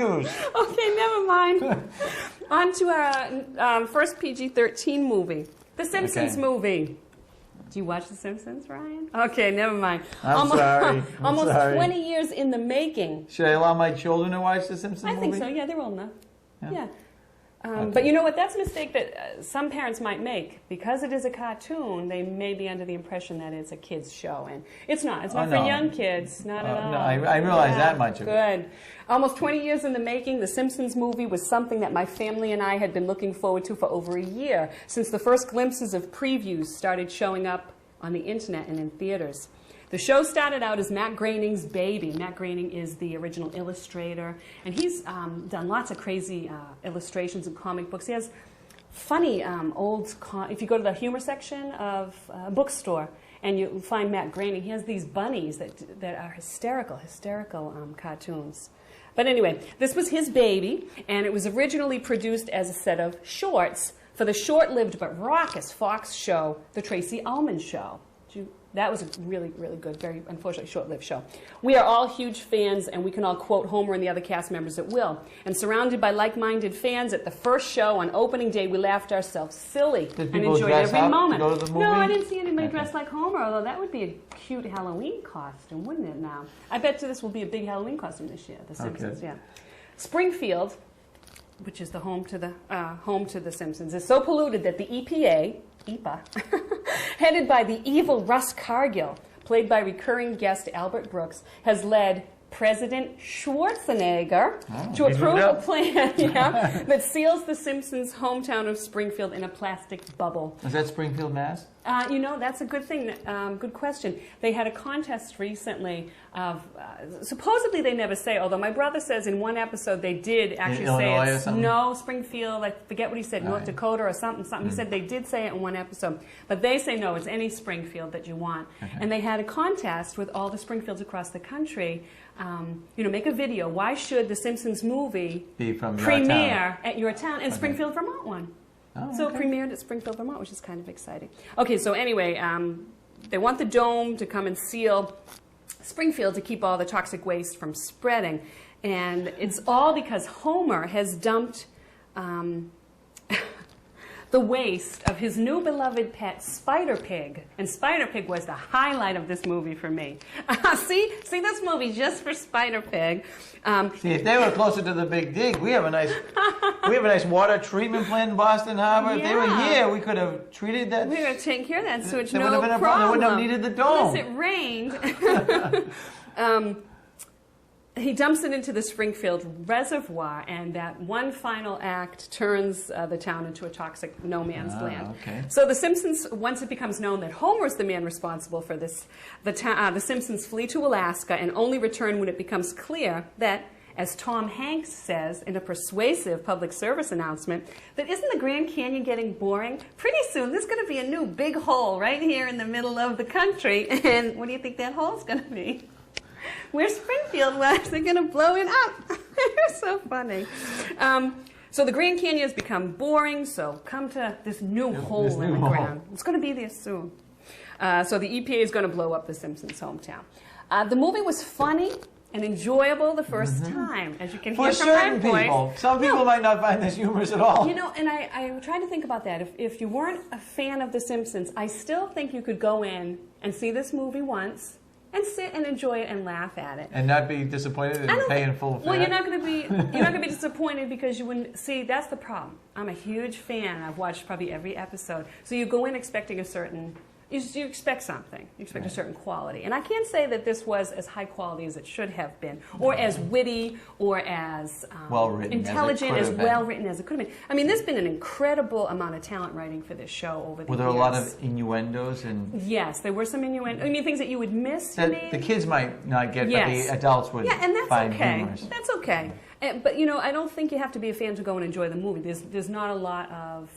Okay, never mind. On to our first PG-13 movie, The Simpsons movie. Do you watch The Simpsons, Ryan? Okay, never mind. I'm sorry. Almost 20 years in the making. Should I allow my children to watch The Simpsons movie? I think so. Yeah, they're old enough. Yeah. Okay. But you know what? That's a mistake that some parents might make. Because it is a cartoon, they may be under the impression that it's a kid's show. And it's not. It's not for young kids. Not at all. No, I realize that much of it. Good. Almost 20 years in the making, The Simpsons movie was something that my family and I had been looking forward to for over a year, since the first glimpses of previews started showing up on the internet and in theaters. The show started out as Matt Groening's baby. Matt Groening is the original illustrator, and he's done lots of crazy illustrations and comic books. He has funny if you go to the humor section of a bookstore and you find Matt Groening, he has these bunnies that are hysterical cartoons. But anyway, this was his baby, and it was originally produced as a set of shorts for the short-lived but raucous Fox show, The Tracy Ullman Show. That was a really, really good, very unfortunately short-lived show. We are all huge fans, and we can all quote Homer and the other cast members at will. And surrounded by like-minded fans, at the first show on opening day, we laughed ourselves silly and enjoyed every moment. To go to the movie? No, I didn't see anybody dressed like Homer, although that would be a cute Halloween costume, wouldn't it now? I bet you this will be a big Halloween costume this year, The Simpsons, yeah. Springfield, which is the home to The Simpsons, is so polluted that the EPA, headed by the evil Russ Cargill, played by recurring guest Albert Brooks, has led President Schwarzenegger to approve a plan that seals The Simpsons' hometown of Springfield in a plastic bubble. Is that Springfield, Mass? You know, that's a good thing. Good question. They had a contest recently of, supposedly they never say, although my brother says in one episode they did actually say it's no, Springfield, I forget what he said, North Dakota or something. He said they did say it in one episode. But they say no, it's any Springfield that you want. Okay. And they had a contest with all the Springfields across the country. Make a video. Why should the Simpsons movie premiere at your town? And Springfield, Vermont won. Oh, so it premiered at Springfield, Vermont, which is kind of exciting. Okay, so anyway, they want the dome to come and seal Springfield to keep all the toxic waste from spreading. And it's all because Homer has dumped the waste of his new beloved pet, Spider Pig. And Spider Pig was the highlight of this movie for me. See this movie just for Spider Pig. See, if they were closer to the Big Dig, we have a nice water treatment plant in Boston Harbor. If they were here, we could have treated that. We would have taken care of that sewage, no problem. They wouldn't have needed the dome. Unless it rained. He dumps it into the Springfield Reservoir, and that one final act turns the town into a toxic no man's land. Okay. So The Simpsons, once it becomes known that Homer's the man responsible for this, the Simpsons flee to Alaska and only return when it becomes clear that, as Tom Hanks says in a persuasive public service announcement, that isn't the Grand Canyon getting boring? Pretty soon there's going to be a new big hole right here in the middle of the country, and what do you think that hole's going to be? Where Springfield was, they're going to blow it up. They're so funny. So the Grand Canyon has become boring, so come to this new hole in the ground. It's going to be there soon. So the EPA is going to blow up the Simpsons' hometown. The movie was funny and enjoyable the first time, as you can hear from my voice. Some people might not find this humorous at all. You know, and I tried to think about that. If you weren't a fan of The Simpsons, I still think you could go in and see this movie once and sit and enjoy it and laugh at it, and not be disappointed and pay in full fare. Well, you're not going to be disappointed because you wouldn't see. That's the problem. I'm a huge fan. I've watched probably every episode. So you go in expecting a certain. You expect something. You expect a certain quality. And I can't say that this was as high quality as it should have been, or as witty, or as intelligent, as well-written as it could have been. I mean, there's been an incredible amount of talent writing for this show over the years. Were there a lot of innuendos? Yes, there were some innuendos. I mean, things that you would miss, that the kids might not get, but the adults would and that's find okay. humorous. That's okay. But, you know, I don't think you have to be a fan to go and enjoy the movie. There's not a lot of...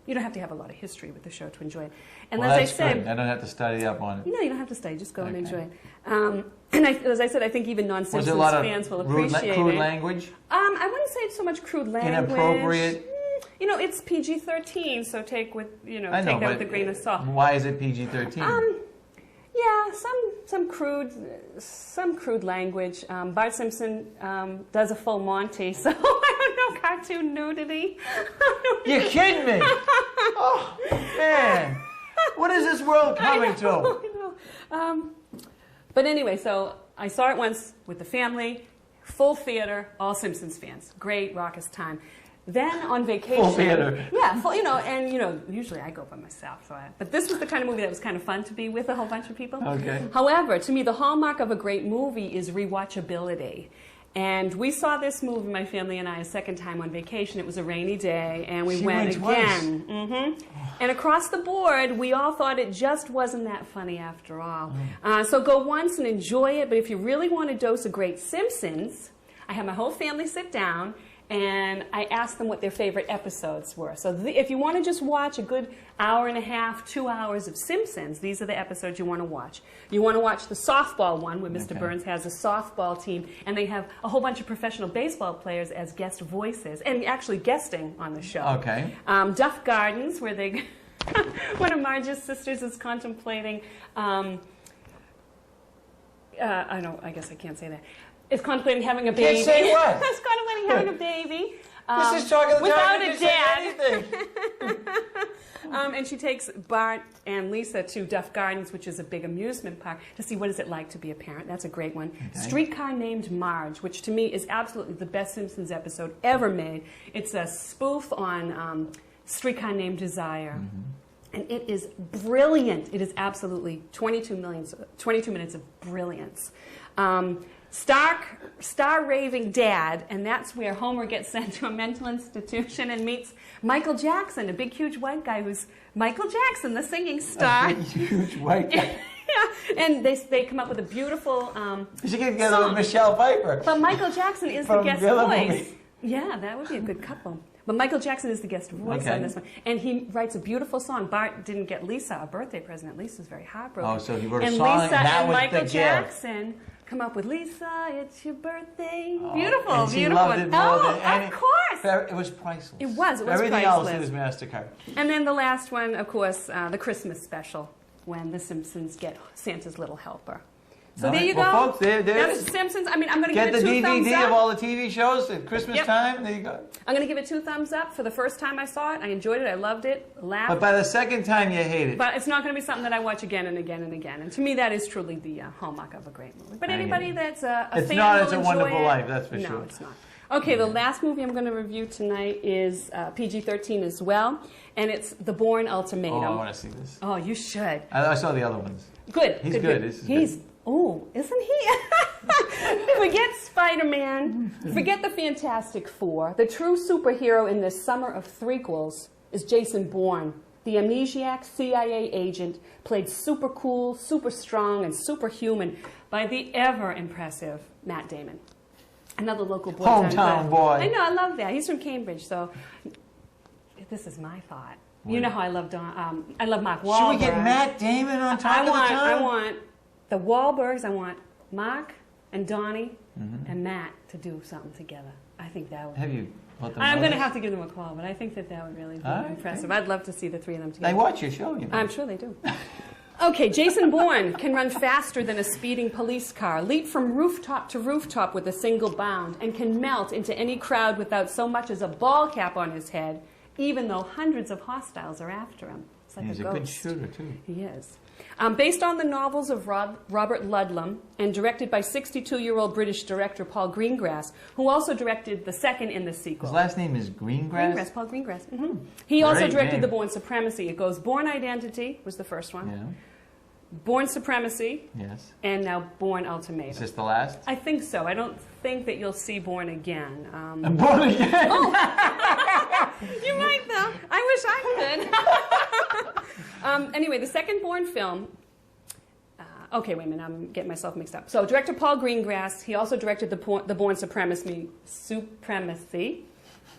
you don't have to have a lot of history with the show to enjoy it. And well, as that's I said, good. I don't have to study up on it. No, you don't have to study. Just go and enjoy it. And as I said, I think even non-Simpsons fans will appreciate crude it. language? I wouldn't say it's so much crude language. Inappropriate? You know, it's PG-13, so take that with a grain of salt. Why is it PG-13? Yeah, some crude language. Bart Simpson does a full Monty, so I don't know, cartoon nudity. You're kidding me! Oh, man. What is this world coming to? I know. But anyway, so I saw it once with the family, full theater, all Simpsons fans. Great, raucous time. Then on vacation, Full theater. Yeah, full, and usually I go by myself. But this was the kind of movie that was kind of fun to be with a whole bunch of people. Okay. However, to me, the hallmark of a great movie is rewatchability. And we saw this movie, my family and I, a second time on vacation. It was a rainy day, and we went again. And across the board, we all thought it just wasn't that funny after all. So go once and enjoy it. But if you really want a dose of great Simpsons, I had my whole family sit down, and I asked them what their favorite episodes were. So if you want to just watch a good hour and a half, 2 hours of Simpsons, these are the episodes you want to watch. You want to watch the softball one, where Mr. Burns has a softball team, and they have a whole bunch of professional baseball players as guest voices, and actually guesting on the show. Okay. Duff Gardens, where they, one of Marge's sisters is contemplating, I guess I can't say that. Is contemplating having a baby. Can't say what? Is contemplating having a baby. This is talking without a a dad. Anything. And she takes Bart and Lisa to Duff Gardens, which is a big amusement park, to see what is it like to be a parent. That's a great one. Okay. Streetcar Named Marge, which to me is absolutely the best Simpsons episode ever made. It's a spoof on Streetcar Named Desire. And it is brilliant. It is absolutely 22 minutes of brilliance. Star-raving dad, and that's where Homer gets sent to a mental institution and meets Michael Jackson, a big, huge white guy who's Michael Jackson, the singing star. A big, huge white guy. Yeah, and they come up with a beautiful you should get together with Michelle Pfeiffer. But Michael Jackson is the guest voice. Movie. Yeah, that would be a good couple. But Michael Jackson is the guest voice on this one. And he writes a beautiful song. Bart didn't get Lisa a birthday present. Lisa's very heartbroken. Oh, so he wrote a and song, Lisa and that and was Michael the Jackson come up with Lisa, it's your birthday. Oh, Beautiful, and she beautiful. loved it more than of course. It was priceless. It was Everything priceless. else is MasterCard. And then the last one, of course, the Christmas special, when the Simpsons get Santa's Little Helper. So there you go. Well, folks, That's The Simpsons. I mean, I'm going to give it 2 thumbs up. Get the DVD of all the TV shows at Christmas time. There you go. I'm going to give it 2 thumbs up. For the first time I saw it, I enjoyed it. I loved it. Laughed. But by the second time, you hate it. But it's not going to be something that I watch again and again and again. And to me, that is truly the hallmark of a great movie. But anybody that's a fan will It's a enjoy Wonderful it. Life, that's for sure. No, it's not. Okay, the last movie I'm going to review tonight is PG-13 as well, and it's The Bourne Ultimatum. Oh, I want to see this. Oh, you should. I saw the other ones. Good. He's good. He's oh, isn't he? Forget Spider-Man. Forget the Fantastic Four. The true superhero in this summer of threequels is Jason Bourne, the amnesiac CIA agent, played super cool, super strong, and superhuman by the ever-impressive Matt Damon. Another local boy. Hometown boy. I know, I love that. He's from Cambridge, so this is my thought. You know how I love I love Mark Wahlberg. Should we get Matt Damon on top of the time? I want the Wahlbergs. I want Mark and Donnie and Matt to do something together. I think that would. Have you let them I'm know going to this? have to give them a call, but I think that would really be All right, impressive. okay. I'd love to see the 3 of them together. They watch your show, you know. I'm sure they do. Okay, Jason Bourne can run faster than a speeding police car, leap from rooftop to rooftop with a single bound, and can melt into any crowd without so much as a ball cap on his head, even though hundreds of hostiles are after him. It's like He's a a good ghost. shooter, too. He is. Based on the novels of Robert Ludlum and directed by 62-year-old British director Paul Greengrass, who also directed the second in the sequel. His last name is Greengrass? Greengrass, Paul Greengrass. He also Great directed name. The Bourne Supremacy. It goes Bourne Identity was the first one. Yeah. Bourne Supremacy. Yes. And now Bourne Ultimatum. Is this the last? I think so. I don't think that you'll see Bourne again. Born Again? You might, though. I wish I could. Anyway, the second Bourne film. Okay, wait a minute. I'm getting myself mixed up. So, director Paul Greengrass. He also directed the Bourne Supremacy,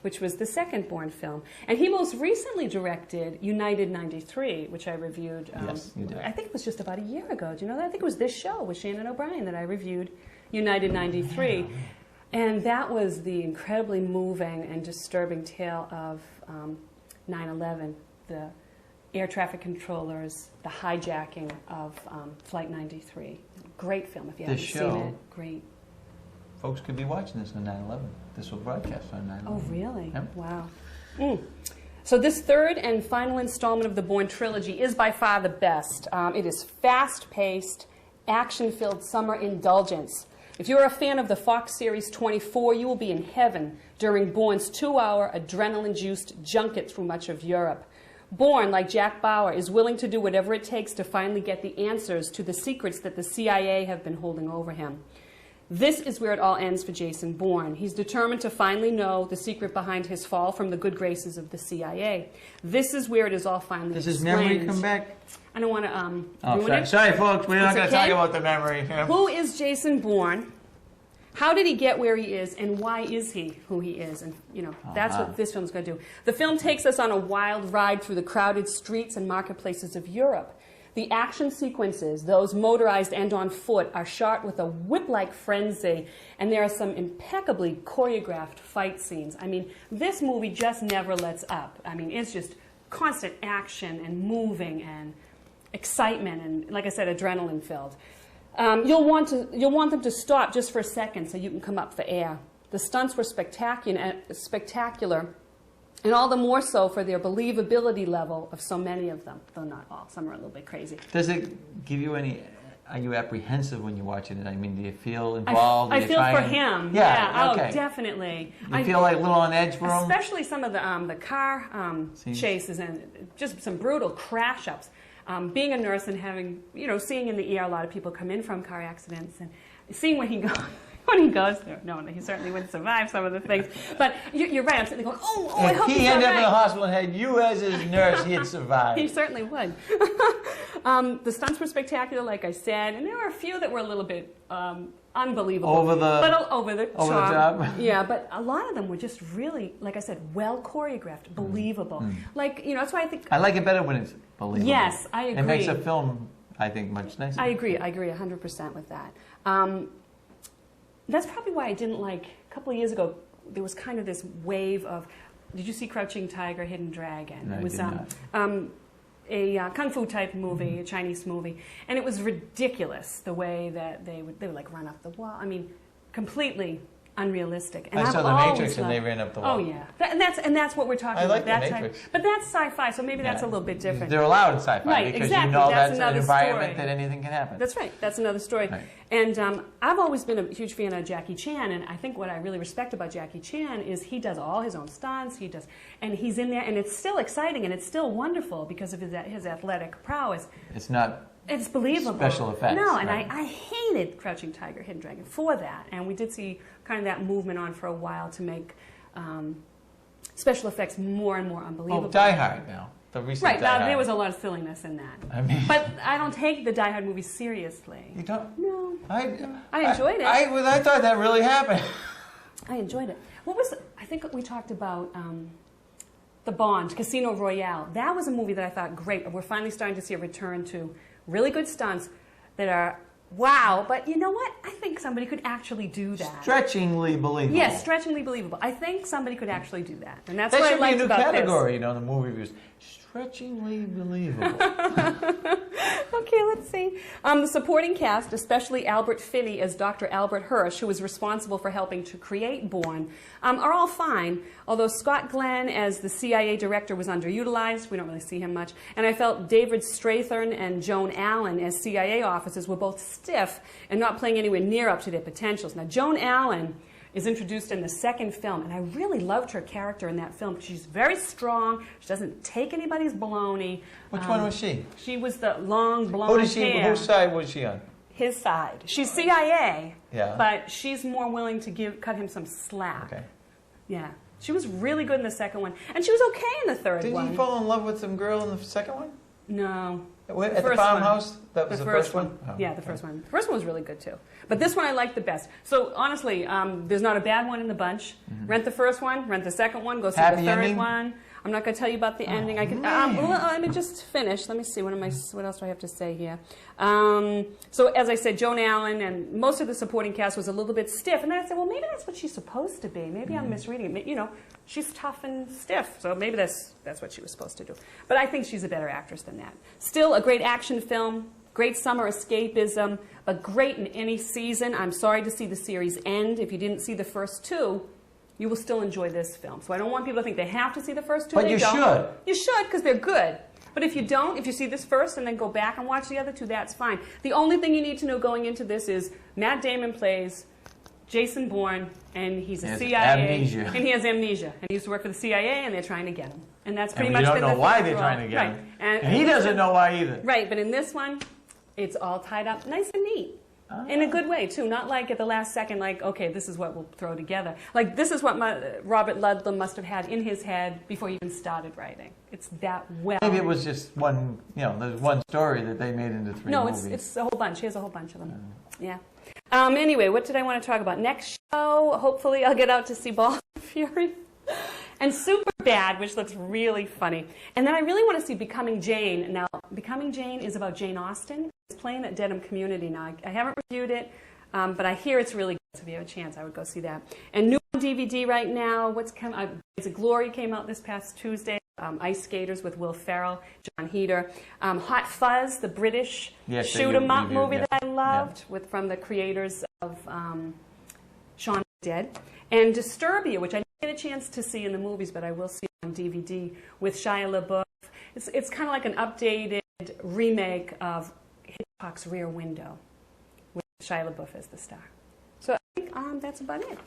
which was the second Bourne film. And he most recently directed United 93, which I reviewed. Yes, you did. I think it was just about a year ago. Do you know that? I think it was this show with Shannon O'Brien that I reviewed United 93. And that was the incredibly moving and disturbing tale of 9/11, the air traffic controllers, the hijacking of Flight 93. Great film if you haven't seen it. Great. Folks could be watching this on 9/11. This will broadcast on 9/11. Oh, really? Yep. Wow. So this third and final installment of the Bourne trilogy is by far the best. It is fast-paced, action-filled summer indulgence. If you're a fan of the Fox series 24, you will be in heaven during Bourne's 2-hour adrenaline-juiced junket through much of Europe. Bourne, like Jack Bauer, is willing to do whatever it takes to finally get the answers to the secrets that the CIA have been holding over him. This is where it all ends for Jason Bourne. He's determined to finally know the secret behind his fall from the good graces of the CIA. This is where it is all finally Does his explained. memory come back? I don't want to ruin it. Sorry, folks. We're not going to okay. talk about the memory. Who is Jason Bourne? How did he get where he is, and why is he who he is? And, you know, that's what this film's going to do. The film takes us on a wild ride through the crowded streets and marketplaces of Europe. The action sequences, those motorized and on foot, are shot with a whip-like frenzy, and there are some impeccably choreographed fight scenes. I mean, this movie just never lets up. I mean, it's just constant action and moving and excitement and, like I said, adrenaline-filled. You'll want them to stop just for a second so you can come up for air. The stunts were spectacular, and all the more so for their believability level of so many of them, though not all. Some are a little bit crazy. Does it give you any... Are you apprehensive when you're watching it? I mean, do you feel involved? I feel for him. Yeah, Oh, okay. definitely. You feel like a little on edge for him? Especially some of the car chases and just some brutal crash-ups. Being a nurse and having, you know, seeing in the ER a lot of people come in from car accidents and seeing when he goes there. No, he certainly wouldn't survive some of the things. But you're right. I'm sitting there going, I hope he ended up in the hospital and had you as his nurse, he'd survive. He certainly would. The stunts were spectacular, like I said, and there were a few that were a little bit unbelievable. Over the top. Yeah, but a lot of them were just really, like I said, well choreographed, believable. Like, you know, that's why I think... I like it better when it's believable. Yes, I agree. It makes a film, I think, much nicer. I agree 100% with that. That's probably why I didn't like, a couple of years ago, there was kind of this wave of, did you see Crouching Tiger, Hidden Dragon? No, It was I did not. A kung fu type movie, a Chinese movie, and it was ridiculous the way that they would like run up the wall. I mean, completely unrealistic. And I saw The Matrix and they ran up the wall. Oh yeah, and that's what we're talking about. I like The that Matrix. But that's sci-fi, so maybe that's a little bit different. They're allowed in sci-fi Right, because exactly. you know That's that's an another environment story. that anything can happen. That's right. That's another story. Right. And I've always been a huge fan of Jackie Chan, and I think what I really respect about Jackie Chan is he does all his own stunts. And he's in there, and it's still exciting, and it's still wonderful because of his athletic prowess. It's not... It's believable. Special effects. No, and right. I hated Crouching Tiger, Hidden Dragon for that. And we did see kind of that movement on for a while to make special effects more and more unbelievable. Oh, Die Hard now. The recent Right, Die Hard. there was a lot of silliness in that. I mean... But I don't take the Die Hard movies seriously. You don't? No. I enjoyed it. I thought that really happened. I enjoyed it. I think we talked about The Bond, Casino Royale. That was a movie that I thought, great. We're finally starting to see a return to really good stunts that are, wow, but you know what? I think somebody could actually do that. Stretchingly believable. Yes, stretchingly believable. I think somebody could actually do that. And that's that what I should be liked a new about category, you know, in the movie reviews. Stretchingly believable. Okay, let's see. The supporting cast, especially Albert Finney as Dr. Albert Hirsch, who was responsible for helping to create Bourne, are all fine, although Scott Glenn as the CIA director was underutilized. We don't really see him much. And I felt David Strathern and Joan Allen as CIA officers were both stiff and not playing anywhere near up to their potentials. Now, Joan Allen is introduced in the second film, and I really loved her character in that film. She's very strong. She doesn't take anybody's baloney. Which one was she? She was the long blonde hair. Whose side was she on? His side. She's CIA, Yeah. but she's more willing to cut him some slack. Okay. Yeah. She was really good in the second one, and she was okay in the third one. Didn't he fall in love with some girl in the second one? No. At the first farmhouse? one. That was the first one? Oh, Yeah, the first one. The first one was really good, too. But this one I liked the best. So, honestly, there's not a bad one in the bunch. Rent the first one, rent the second one, go see Happy the third ending? one. I'm not going to tell you about the ending. I can. Let me just finish. Let me see. What else do I have to say here? So as I said, Joan Allen and most of the supporting cast was a little bit stiff, and then I said, well, maybe that's what she's supposed to be. Maybe I'm misreading it. You know, she's tough and stiff, so maybe that's what she was supposed to do. But I think she's a better actress than that. Still a great action film. Great summer escapism, but great in any season. I'm sorry to see the series end. If you didn't see the first two, you will still enjoy this film. So I don't want people to think they have to see the first two. But you should. You should, because they're good. But if you don't, if you see this first and then go back and watch the other two, that's fine. The only thing you need to know going into this is Matt Damon plays Jason Bourne, and he's a CIA. Amnesia. And he has amnesia. And he used to work for the CIA, and they're trying to get him. And that's pretty And much we don't know why they're trying to get him. And he doesn't know why either. Right, but in this one, it's all tied up nice and neat. In a good way, too. Not like at the last second, like, okay, this is what we'll throw together. Like, this is what Robert Ludlum must have had in his head before he even started writing. It's that well. Maybe it was just one, there's one story that they made into 3 movies. No, it's a whole bunch. Here's a whole bunch of them. Yeah. Anyway, what did I want to talk about? Next show, hopefully I'll get out to see Ball and Fury. And Superbad, which looks really funny. And then I really want to see Becoming Jane. Now, Becoming Jane is about Jane Austen. It's playing at Dedham Community now. I haven't reviewed it, but I hear it's really good. So if you have a chance, I would go see that. And new on DVD right now, Blades of Glory came out this past Tuesday. Ice Skaters with Will Ferrell, John Heder. Hot Fuzz, the British shoot-'em-up movie that I loved, from the creators of Shaun of the Dead. And Disturbia, which I didn't get a chance to see in the movies, but I will see on DVD with Shia LaBeouf. It's kind of like an updated remake of Hitchcock's Rear Window with Shia LaBeouf as the star. So I think that's about it.